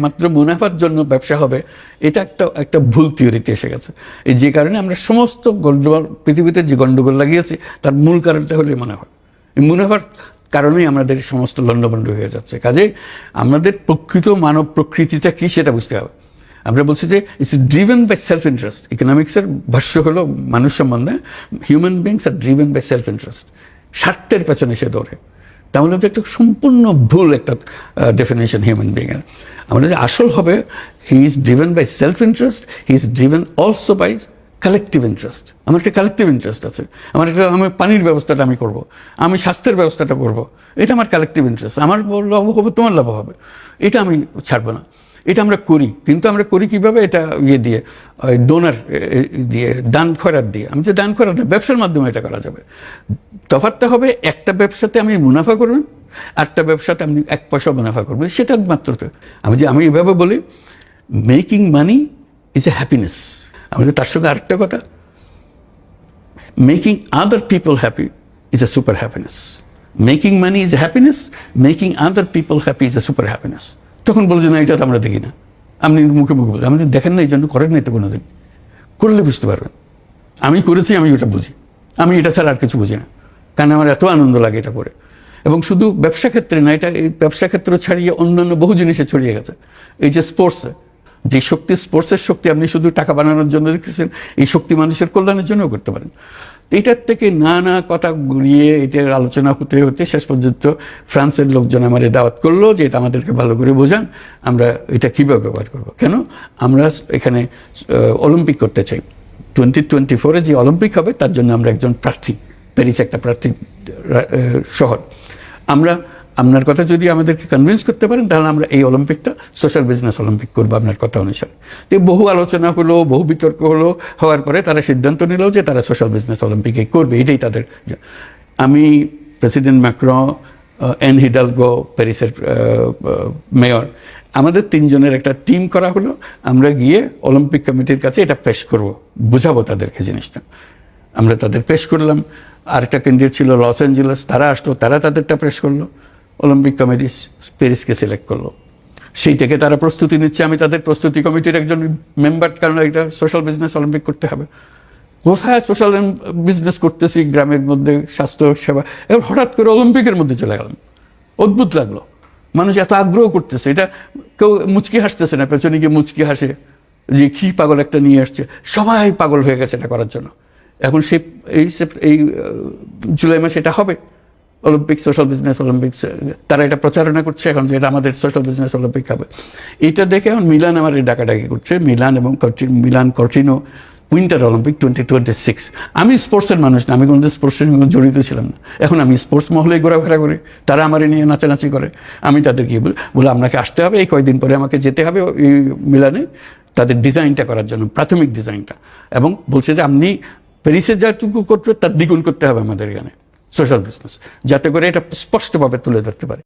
মাত্র মুনাফার জন্য ব্যবসা হবে, এটা একটা ভুল থিওরিতে এসে গেছে। এই যে কারণে আমরা সমস্ত গন্ডগোল, পৃথিবীতে যে গন্ডগোল লাগিয়েছি তার মূল কারণটা হলো মুনাফা। এই মুনাফার কারণেই আমাদের সমস্ত লন্ডভন্ড হয়ে যাচ্ছে। কাজেই আমাদের প্রকৃত মানব প্রকৃতিটা কি সেটা বুঝতে হবে। আমরা বলছি যে it's driven by self interest. ইকোনমিক্সের ভাষ্য হলো মানুষ সম্বন্ধে হিউম্যান বিংস আর ড্রিভেন বাই সেলফ ইন্টারেস্ট, স্বার্থের পেছনে সে দৌড়ে। তাহলে তো একটা সম্পূর্ণ ভুল একটা ডেফিনেশন হিউম্যান বিংয়ের। আমাদের যে আসল হবে, he is driven by self interest, he is driven also by collective interest. আমার একটা কালেকটিভ ইন্টারেস্ট আছে, আমি পানির ব্যবস্থাটা আমি করব, আমি স্বাস্থ্যের ব্যবস্থাটা করব, এটা আমার কালেকটিভ ইন্টারেস্ট। আমার লাভ হবে, তোমার লাভ হবে, এটা আমি ছাড়বো না। এটা আমরা করি, কিন্তু আমরা করি কিভাবে? এটা দিয়ে ডোনার দিয়ে, দান খয়রাত দিয়ে। আমি যে দান খয়রাত ব্যবসার মাধ্যমে এটা করা যাবে। তফাৎটা হবে, একটা ব্যবসাতে আমি মুনাফা করবেন, আরেকটা ব্যবসাতে আপনি 1 পয়সা মুনাফা করবেন, সেটা মাত্র। আমি এভাবে বলি, making money is a happiness. আমাদের তার সঙ্গে আরেকটা কথা, making other people happy is a super happiness. Making money is a happiness, making other people happy is a super happiness. তখন বলছে না, এটা তো আমরা দেখি না। আপনি মুখে মুখে বলছেন, আমাদের দেখেন না, এই জন্য করেন না। তো কোনোদিন করলে বুঝতে পারবেন। আমি করেছি, আমি ওটা বুঝি। আমি এটা ছাড়া আর কিছু বুঝি না, কারণ আমার এত আনন্দ লাগে এটা করে। এবং শুধু ব্যবসা ক্ষেত্রে না, এটা এই ব্যবসা ক্ষেত্র ছাড়িয়ে অন্যান্য বহু জিনিসে ছড়িয়ে গেছে। এই যে স্পোর্টসে যে শক্তি, স্পোর্টসের শক্তি আপনি শুধু টাকা বানানোর জন্য দেখতেছেন, এই শক্তি মানুষের কল্যাণের জন্যও করতে পারেন। এটার থেকে নানা কথা ঘুরিয়ে এটার আলোচনা হতে হতে শেষ পর্যন্ত ফ্রান্সের লোকজন আমার দাওয়াত করলো যে এটা আমাদেরকে ভালো করে বোঝান, আমরা এটা কীভাবে ব্যবহার করবো। কেন? আমরা এখানে অলিম্পিক করতে চাই। 2024 যে অলিম্পিক হবে তার জন্য আমরা একজন প্রার্থী, প্যারিস একটা প্রার্থী শহর। আপনার কথা যদি আমাদেরকে কনভিন্স করতে পারেন, তাহলে আমরা এই অলিম্পিকটা সোশ্যাল বিজনেস অলিম্পিক করবো আপনার কথা অনুসারে। তো বহু আলোচনা হলো, বহু বিতর্ক হলো, হওয়ার পরে তারা সিদ্ধান্ত নিল যে তারা সোশ্যাল বিজনেস অলিম্পিকে করবে, এটাই তাদের। আমি, প্রেসিডেন্ট ম্যাক্রন, এন হিডালগো প্যারিসের মেয়র, আমাদের 3 জনের একটা টিম করা হলো। আমরা গিয়ে অলিম্পিক কমিটির কাছে এটা পেশ করব, বুঝাবো তাদেরকে জিনিসটা। আমরা তাদের পেশ করলাম। আরেকটা ক্যান্ডিডেট ছিল লস অ্যাঞ্জেলেস, তারা আসলো, তারা তাদেরটা পেশ করলো। অলিম্পিক কমিটি প্যারিসকে সিলেক্ট করলো। সেই থেকে তারা প্রস্তুতি নিচ্ছে। আমি তাদের প্রস্তুতি কমিটির একজন মেম্বার, কারণ এটা সোশ্যাল বিজনেস অলিম্পিক করতে হবে। কোথায় সোশ্যাল বিজনেস করতেছি গ্রামের মধ্যে, স্বাস্থ্য সেবা, এবার হঠাৎ করে অলিম্পিকের মধ্যে চলে গেলাম। অদ্ভুত লাগলো, মানুষ এত আগ্রহ করতেছে। এটা কেউ মুচকি হাসতেছে না, পেছনে গিয়ে মুচকি হাসে যে কি পাগল একটা নিয়ে আসছে। সবাই পাগল হয়ে গেছে এটা করার জন্য। এখন এই জুলাই মাসে এটা হবে অলিম্পিক, সোশ্যাল বিজনেস অলিম্পিক্স। তারা এটা প্রচারণা করছে এখন যে এটা আমাদের সোশ্যাল বিজনেস অলিম্পিক হবে। এটা দেখে এখন মিলান আমার ডাকাডাকি করছে, মিলান এবং মিলান কর্টিনো উইন্টার অলিম্পিক 2026। আমি স্পোর্টসের মানুষ না, আমি কোনোদিন স্পোর্টসের সঙ্গে জড়িত ছিলাম না। এখন আমি স্পোর্টস মহলেই ঘোরাফেরা করি, তারা আমার নিয়ে নাচানাচি করে। আমি তাদেরকে বলে আপনাকে আসতে হবে, এই কয়েকদিন পরে আমাকে যেতে হবে এই মিলানে তাদের ডিজাইনটা করার জন্য, প্রাথমিক ডিজাইনটা। এবং বলছে যে আপনি প্যারিসে যাটুকু করতে তার দ্বিগুণ করতে হবে আমাদের এখানে সোশ্যাল বিজনেস, যাতে করে এটা স্পষ্টভাবে তুলে ধরতে পারে।